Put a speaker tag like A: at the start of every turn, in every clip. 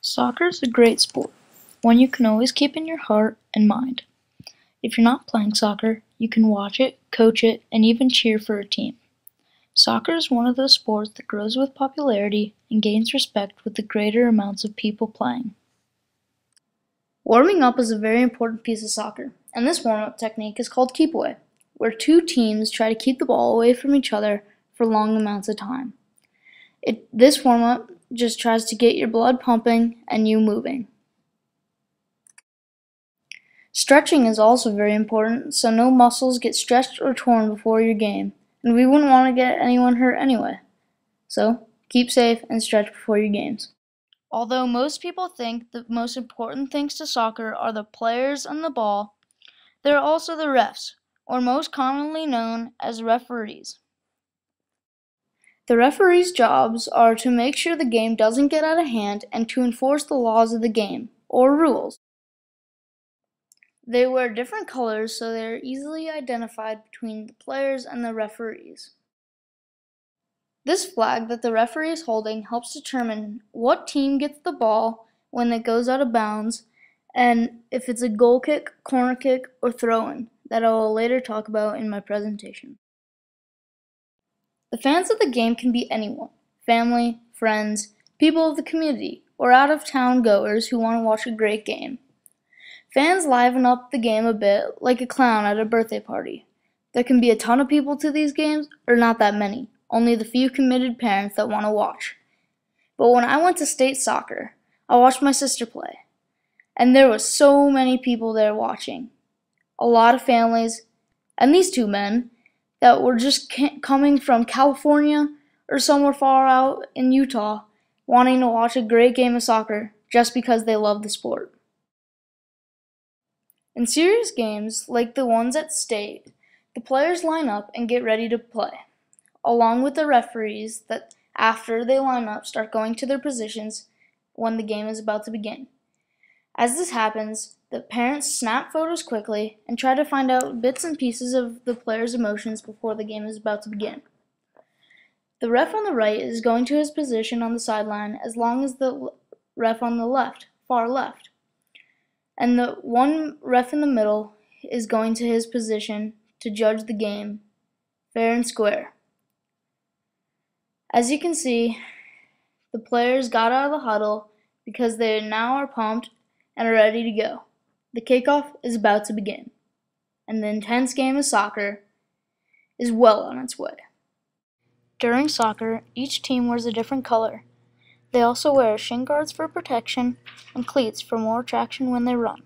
A: Soccer is a great sport, one you can always keep in your heart and mind. If you're not playing soccer, you can watch it, coach it, and even cheer for a team. Soccer is one of those sports that grows with popularity and gains respect with the greater amounts of people playing. Warming up is a very important piece of soccer, and this warm-up technique is called keep away, where two teams try to keep the ball away from each other for long amounts of time. This warm-up just tries to get your blood pumping and you moving. Stretching is also very important, so no muscles get stretched or torn before your game, and we wouldn't want to get anyone hurt anyway. So, keep safe and stretch before your games. Although most people think the most important things to soccer are the players and the ball, there are also the refs, or most commonly known as referees. The referees' jobs are to make sure the game doesn't get out of hand and to enforce the laws of the game, or rules. They wear different colors so they are easily identified between the players and the referees. This flag that the referee is holding helps determine what team gets the ball when it goes out of bounds and if it's a goal kick, corner kick, or throw-in that I will later talk about in my presentation. The fans of the game can be anyone, family, friends, people of the community, or out-of-town goers who want to watch a great game. Fans liven up the game a bit like a clown at a birthday party. There can be a ton of people to these games, or not that many, only the few committed parents that want to watch. But when I went to state soccer, I watched my sister play, and there was so many people there watching. A lot of families, and these two men, that were just coming from California or somewhere far out in Utah, wanting to watch a great game of soccer just because they love the sport. In serious games, like the ones at state, the players line up and get ready to play, along with the referees that after they line up start going to their positions when the game is about to begin. As this happens, the parents snap photos quickly and try to find out bits and pieces of the players' emotions before the game is about to begin. The ref on the right is going to his position on the sideline as long as the ref on the left, far left. And the one ref in the middle is going to his position to judge the game, fair and square. As you can see, the players got out of the huddle because they now are pumped and are ready to go. The kickoff is about to begin, and the intense game of soccer is well on its way. During soccer, each team wears a different color. They also wear shin guards for protection and cleats for more traction when they run.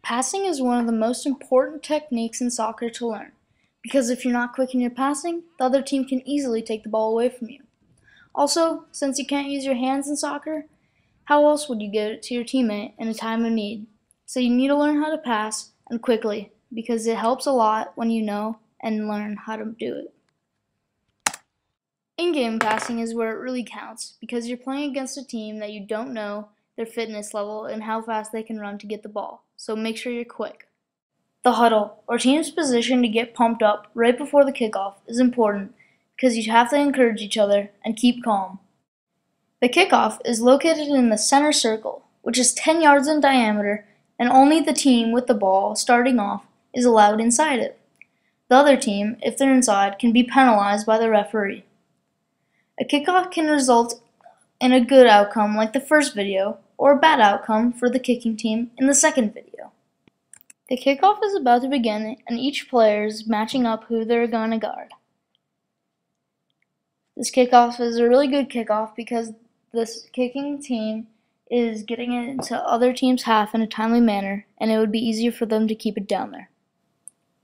A: Passing is one of the most important techniques in soccer to learn, because if you're not quick in your passing, the other team can easily take the ball away from you. Also, since you can't use your hands in soccer, how else would you get it to your teammate in a time of need? So you need to learn how to pass, and quickly, because it helps a lot when you know and learn how to do it. In-game passing is where it really counts, because you're playing against a team that you don't know their fitness level and how fast they can run to get the ball, so make sure you're quick. The huddle, or team's position to get pumped up right before the kickoff, is important because you have to encourage each other and keep calm. The kickoff is located in the center circle, which is 10 yards in diameter, and only the team with the ball starting off is allowed inside it. The other team, if they're inside, can be penalized by the referee. A kickoff can result in a good outcome like the first video, or a bad outcome for the kicking team in the second video. The kickoff is about to begin, and each player is matching up who they're going to guard. This kickoff is a really good kickoff because this kicking team is getting it into other team's half in a timely manner, and it would be easier for them to keep it down there.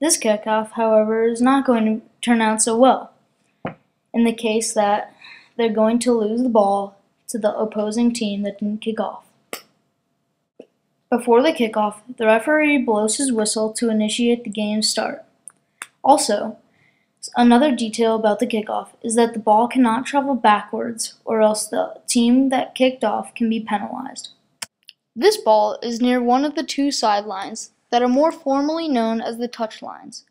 A: This kickoff, however, is not going to turn out so well, in the case that they're going to lose the ball to the opposing team that didn't kick off. Before the kickoff, the referee blows his whistle to initiate the game's start. Also, another detail about the kickoff is that the ball cannot travel backwards, or else the team that kicked off can be penalized. This ball is near one of the two sidelines that are more formally known as the touch lines.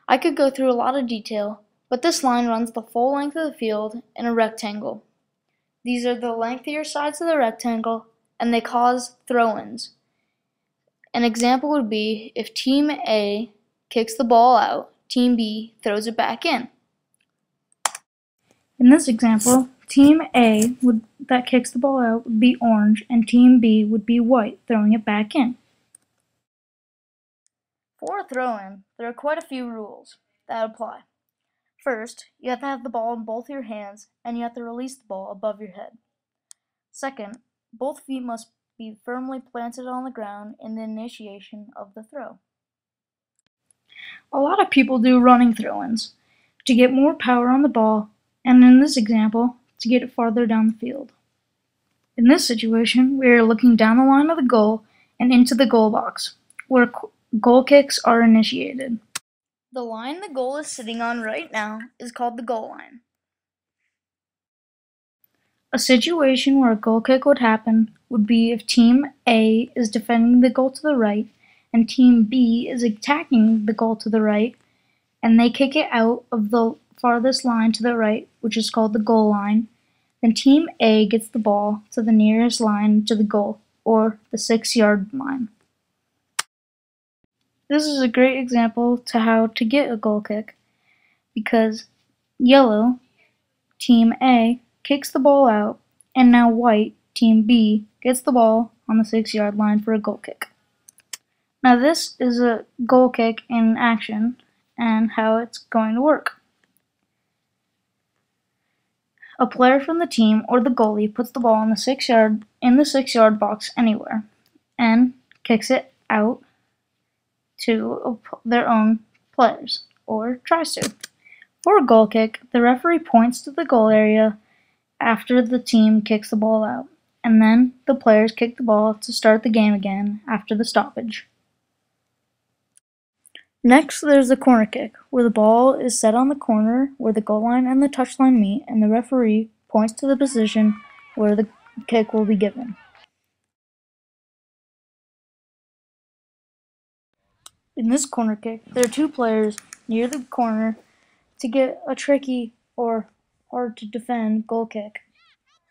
A: I could go through a lot of detail, but this line runs the full length of the field in a rectangle. These are the lengthier sides of the rectangle, and they cause throw-ins. An example would be if Team A kicks the ball out, Team B throws it back in. In this example, Team A that kicks the ball out would be orange, and Team B would be white, throwing it back in. For a throw-in, there are quite a few rules that apply. First, you have to have the ball in both your hands, and you have to release the ball above your head. Second, both feet must be firmly planted on the ground in the initiation of the throw. A lot of people do running throw-ins to get more power on the ball, and in this example, to get it farther down the field. In this situation, we are looking down the line of the goal and into the goal box, where goal kicks are initiated. The line the goal is sitting on right now is called the goal line. A situation where a goal kick would happen would be if Team A is defending the goal to the right and Team B is attacking the goal to the right, and they kick it out of the farthest line to the right, which is called the goal line. Then Team A gets the ball to the nearest line to the goal, or the 6-yard line. This is a great example to how to get a goal kick, because yellow, Team A, kicks the ball out, and now white, Team B, gets the ball on the 6-yard line for a goal kick. Now this is a goal kick in action and how it's going to work. A player from the team or the goalie puts the ball in the 6-yard box anywhere and kicks it out to their own players, or tries to. For a goal kick, the referee points to the goal area after the team kicks the ball out, and then the players kick the ball to start the game again after the stoppage. Next, there's the corner kick, where the ball is set on the corner where the goal line and the touchline meet, and the referee points to the position where the kick will be given. In this corner kick, there are two players near the corner to get a tricky or hard to defend goal kick,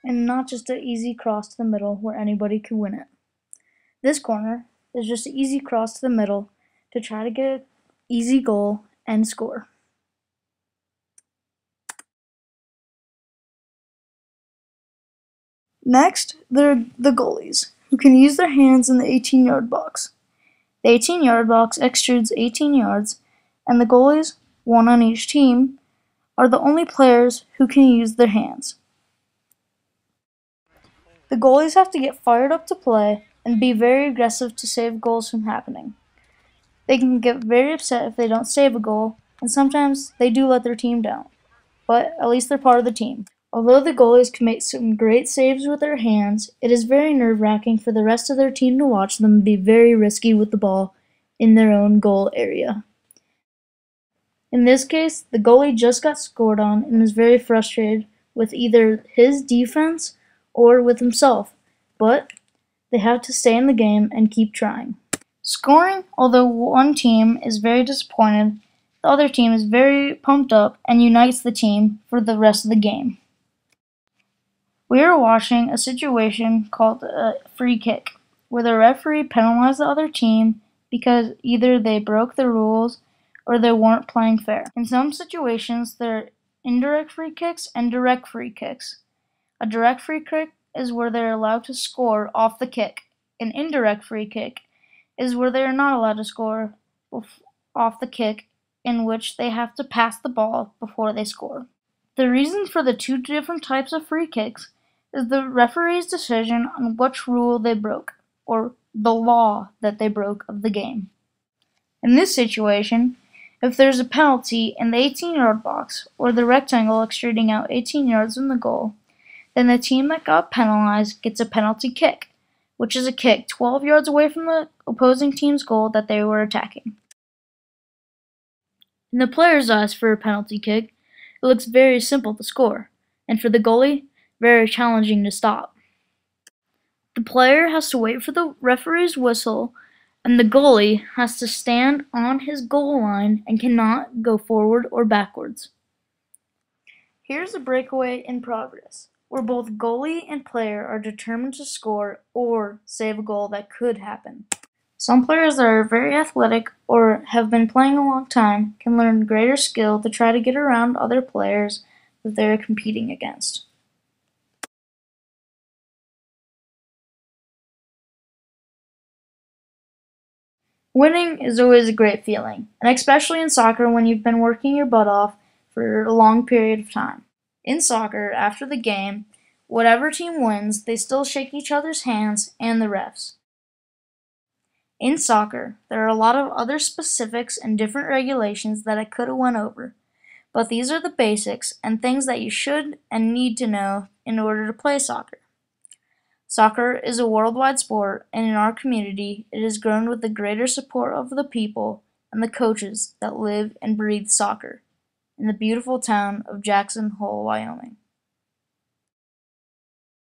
A: and not just an easy cross to the middle where anybody can win it. This corner is just an easy cross to the middle to try to get an easy goal and score. Next, there are the goalies, who can use their hands in the 18-yard box. The 18-yard box extrudes 18 yards, and the goalies, one on each team, are the only players who can use their hands. The goalies have to get fired up to play and be very aggressive to save goals from happening. They can get very upset if they don't save a goal, and sometimes they do let their team down, but at least they're part of the team. Although the goalies can make some great saves with their hands, it is very nerve-wracking for the rest of their team to watch them be very risky with the ball in their own goal area. In this case, the goalie just got scored on and is very frustrated with either his defense or with himself, but they have to stay in the game and keep trying. Scoring, although one team is very disappointed, the other team is very pumped up and unites the team for the rest of the game. We are watching a situation called a free kick, where the referee penalized the other team because either they broke the rules or they weren't playing fair. In some situations, there are indirect free kicks and direct free kicks. A direct free kick is where they're allowed to score off the kick. An indirect free kick is where they are not allowed to score off the kick, in which they have to pass the ball before they score. The reason for the two different types of free kicks is the referee's decision on which rule they broke, or the law that they broke of the game. In this situation, if there's a penalty in the 18-yard box, or the rectangle extruding out 18 yards from the goal, then the team that got penalized gets a penalty kick, which is a kick 12 yards away from the opposing team's goal that they were attacking. In the player's eyes for a penalty kick, it looks very simple to score, and for the goalie, very challenging to stop. The player has to wait for the referee's whistle, and the goalie has to stand on his goal line and cannot go forward or backwards. Here's a breakaway in progress, where both goalie and player are determined to score or save a goal that could happen. Some players that are very athletic or have been playing a long time can learn greater skill to try to get around other players that they're competing against. Winning is always a great feeling, and especially in soccer when you've been working your butt off for a long period of time. In soccer, after the game, whatever team wins, they still shake each other's hands and the refs. In soccer, there are a lot of other specifics and different regulations that I could have went over, but these are the basics and things that you should and need to know in order to play soccer. Soccer is a worldwide sport, and in our community, it has grown with the greater support of the people and the coaches that live and breathe soccer in the beautiful town of Jackson Hole, Wyoming.